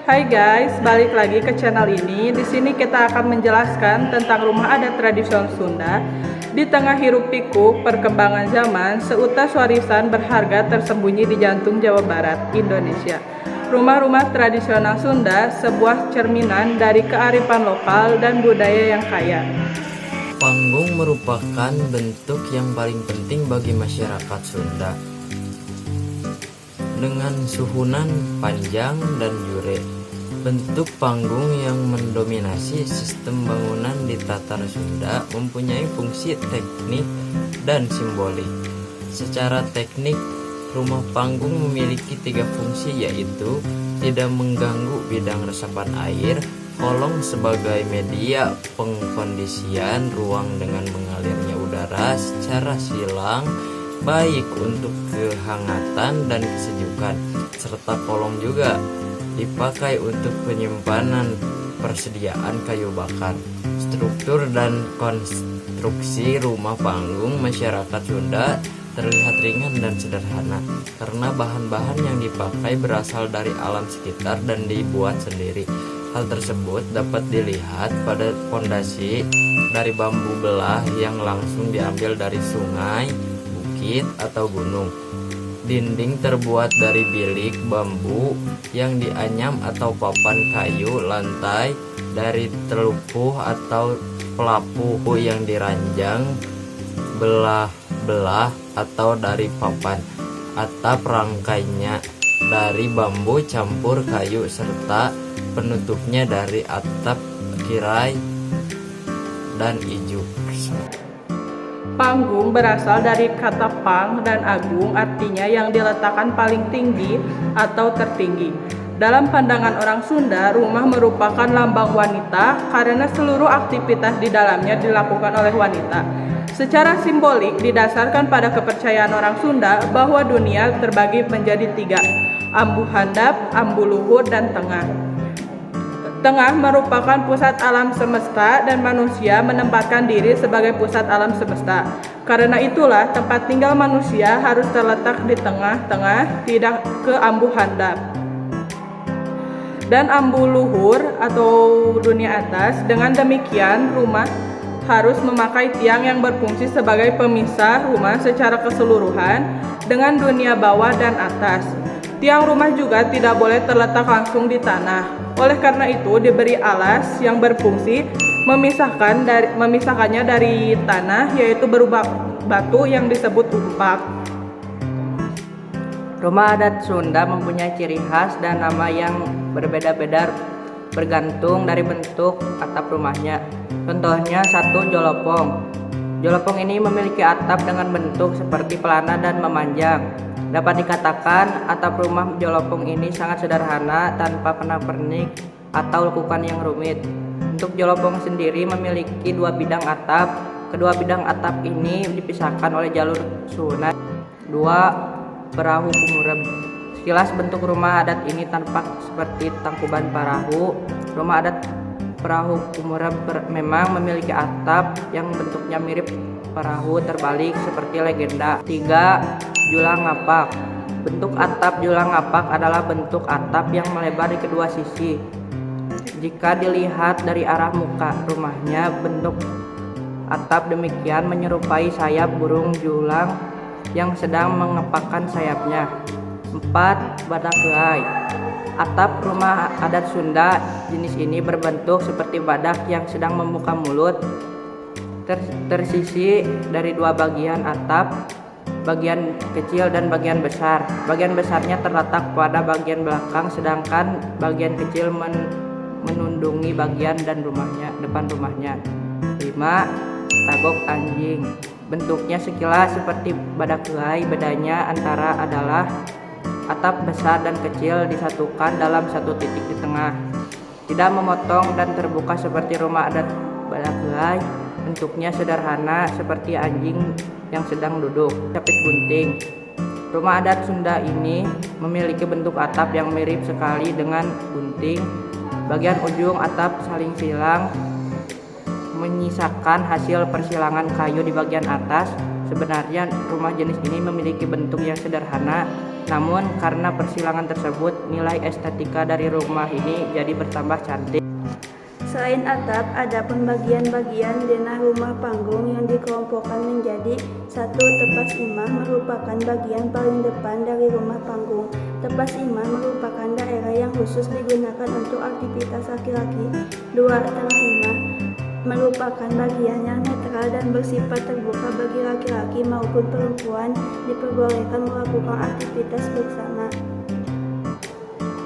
Hai guys, balik lagi ke channel ini. Di sini kita akan menjelaskan tentang rumah adat tradisional Sunda. Di tengah hiruk pikuk perkembangan zaman, seutas warisan berharga tersembunyi di jantung Jawa Barat, Indonesia. Rumah-rumah tradisional Sunda sebuah cerminan dari kearifan lokal dan budaya yang kaya. Panggung merupakan bentuk yang paling penting bagi masyarakat Sunda. Dengan suhunan panjang dan jure, bentuk panggung yang mendominasi sistem bangunan di Tatar Sunda mempunyai fungsi teknik dan simbolik. Secara teknik, rumah panggung memiliki 3 fungsi, yaitu tidak mengganggu bidang resapan air, kolong sebagai media pengkondisian ruang dengan mengalirnya udara secara silang, baik untuk kehangatan dan kesejukan, serta kolong juga dipakai untuk penyimpanan persediaan kayu bakar. Struktur dan konstruksi rumah panggung masyarakat Sunda terlihat ringan dan sederhana karena bahan-bahan yang dipakai berasal dari alam sekitar dan dibuat sendiri. Hal tersebut dapat dilihat pada fondasi dari bambu belah yang langsung diambil dari sungai, bukit, atau gunung. Dinding terbuat dari bilik bambu yang dianyam atau papan kayu. Lantai dari telupuh atau pelapuh yang diranjang belah-belah atau dari papan. Atap rangkainya dari bambu campur kayu serta penutupnya dari atap tirai dan ijuk. Panggung berasal dari kata pang dan agung, artinya yang diletakkan paling tinggi atau tertinggi. Dalam pandangan orang Sunda, rumah merupakan lambang wanita karena seluruh aktivitas di dalamnya dilakukan oleh wanita. Secara simbolik didasarkan pada kepercayaan orang Sunda bahwa dunia terbagi menjadi 3, ambu handap, ambu luhur, dan tengah. Tengah merupakan pusat alam semesta dan manusia menempatkan diri sebagai pusat alam semesta. Karena itulah tempat tinggal manusia harus terletak di tengah-tengah, tidak ke ambu handap. Dan ambu luhur atau dunia atas. Dengan demikian rumah harus memakai tiang yang berfungsi sebagai pemisah rumah secara keseluruhan dengan dunia bawah dan atas. Tiang rumah juga tidak boleh terletak langsung di tanah. Oleh karena itu diberi alas yang berfungsi memisahkannya dari tanah, yaitu berupa batu yang disebut umpak. Rumah adat Sunda mempunyai ciri khas dan nama yang berbeda-beda bergantung dari bentuk atap rumahnya. Contohnya 1. Jolopong. Jolopong ini memiliki atap dengan bentuk seperti pelana dan memanjang. Dapat dikatakan atap rumah Jolopong ini sangat sederhana tanpa pernak-pernik atau lekukan yang rumit. Untuk Jolopong sendiri memiliki 2 bidang atap. Kedua bidang atap ini dipisahkan oleh jalur sunan. 2. Perahu kumureb. Sekilas bentuk rumah adat ini tampak seperti tangkuban perahu. Rumah adat perahu kumureb memang memiliki atap yang bentuknya mirip perahu terbalik seperti legenda. 3. Julang ngapak. Bentuk atap julang ngapak adalah bentuk atap yang melebar di kedua sisi. Jika dilihat dari arah muka rumahnya, bentuk atap demikian menyerupai sayap burung julang yang sedang mengepakkan sayapnya. 4. Badak gelai. Atap rumah adat Sunda jenis ini berbentuk seperti badak yang sedang membuka mulut, tersisi dari 2 bagian atap, bagian kecil dan bagian besar. Bagian besarnya terletak pada bagian belakang, sedangkan bagian kecil menundungi bagian depan rumahnya. 5. Tagok anjing. Bentuknya sekilas seperti badak gelai, bedanya antara adalah atap besar dan kecil disatukan dalam satu titik di tengah. Tidak memotong dan terbuka seperti rumah adat badak gelai. Bentuknya sederhana seperti anjing yang sedang duduk. Capit gunting. Rumah adat Sunda ini memiliki bentuk atap yang mirip sekali dengan gunting. Bagian ujung atap saling silang menyisakan hasil persilangan kayu di bagian atas. Sebenarnya rumah jenis ini memiliki bentuk yang sederhana Namun karena persilangan tersebut, nilai estetika dari rumah ini jadi bertambah cantik. Selain atap, ada pembagian-bagian denah rumah panggung yang dikelompokkan menjadi satu. Tepas imam merupakan bagian paling depan dari rumah panggung. Tepas imam merupakan daerah yang khusus digunakan untuk aktivitas laki-laki. 2. Tengah imam merupakan bagian yang netral dan bersifat terbuka bagi laki-laki maupun perempuan diperbolehkan melakukan aktivitas bersama.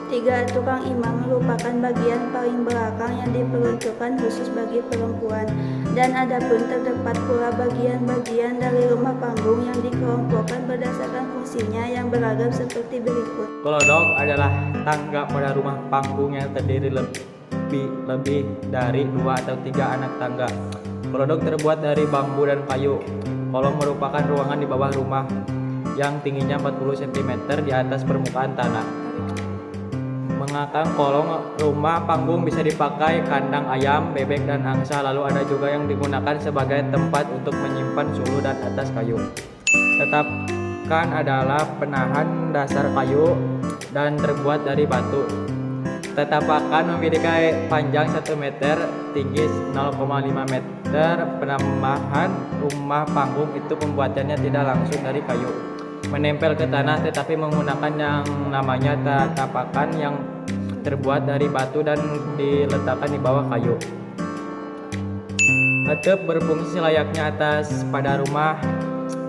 3. Tukang imam merupakan bagian paling belakang yang diperuntukkan khusus bagi perempuan. Dan adapun terdapat pula bagian-bagian dari rumah panggung yang dikelompokkan berdasarkan fungsinya yang beragam seperti berikut. Kelodok adalah tangga pada rumah panggung yang terdiri lebih dari 2 atau 3 anak tangga. Kelodok terbuat dari bambu dan kayu. Kolong merupakan ruangan di bawah rumah yang tingginya 40 cm di atas permukaan tanah. Mengakang kolong rumah panggung bisa dipakai kandang ayam, bebek, dan angsa. Lalu ada juga yang digunakan sebagai tempat untuk menyimpan sulu dan atas kayu. Tetapkan adalah penahan dasar kayu dan terbuat dari batu. Tetapakan memiliki panjang 1 meter, tinggi 0,5 meter. Penambahan rumah panggung itu pembuatannya tidak langsung dari kayu, menempel ke tanah, tetapi menggunakan yang namanya tatapakan yang terbuat dari batu dan diletakkan di bawah kayu. Atap berfungsi layaknya atas pada rumah,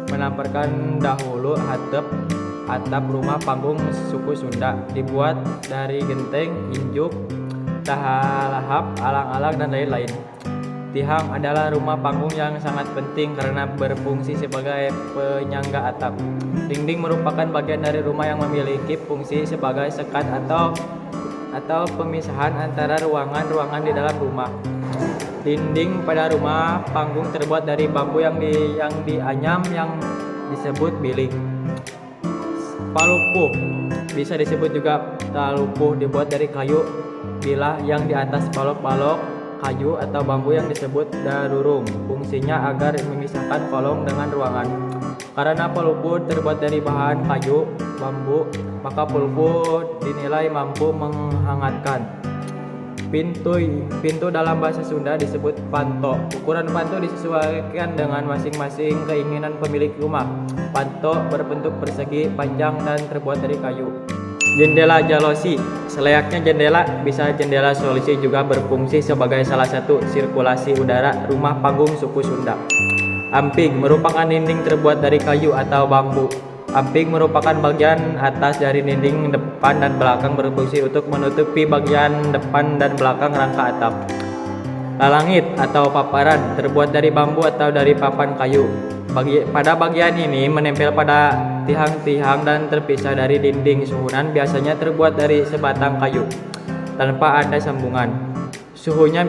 menampilkan dahulu atap rumah panggung suku Sunda dibuat dari genteng, injuk, tahap, alang-alang, dan lain-lain. Tihang adalah rumah panggung yang sangat penting karena berfungsi sebagai penyangga atap. Dinding merupakan bagian dari rumah yang memiliki fungsi sebagai sekat atau pemisahan antara ruangan-ruangan di dalam rumah. Dinding pada rumah panggung terbuat dari bambu yang dianyam yang disebut bilik. Palupuh bisa disebut juga talupuh, dibuat dari kayu bilah yang di atas balok-balok kayu atau bambu yang disebut darurung. Fungsinya agar memisahkan kolong dengan ruangan. Karena palupuh terbuat dari bahan kayu, bambu, maka palupuh dinilai mampu menghangatkan. Pintu dalam bahasa Sunda disebut panto. Ukuran panto disesuaikan dengan masing-masing keinginan pemilik rumah. Panto berbentuk persegi, panjang, dan terbuat dari kayu. Jendela jalosi. Selayaknya jendela, bisa jendela solusi juga berfungsi sebagai salah satu sirkulasi udara rumah panggung suku Sunda. Amping merupakan dinding terbuat dari kayu atau bambu. Amping merupakan bagian atas dari dinding depan dan belakang, berfungsi untuk menutupi bagian depan dan belakang rangka atap. Lalangit atau paparan terbuat dari bambu atau dari papan kayu. Pada bagian ini menempel pada tiang-tiang dan terpisah dari dinding. Suhunan biasanya terbuat dari sebatang kayu tanpa ada sambungan. Suhunya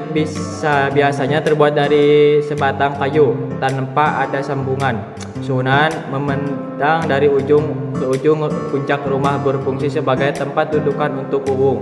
biasanya terbuat dari sebatang kayu tanpa ada sambungan. Suhunan membentang dari ujung ke ujung puncak rumah, berfungsi sebagai tempat dudukan untuk umum.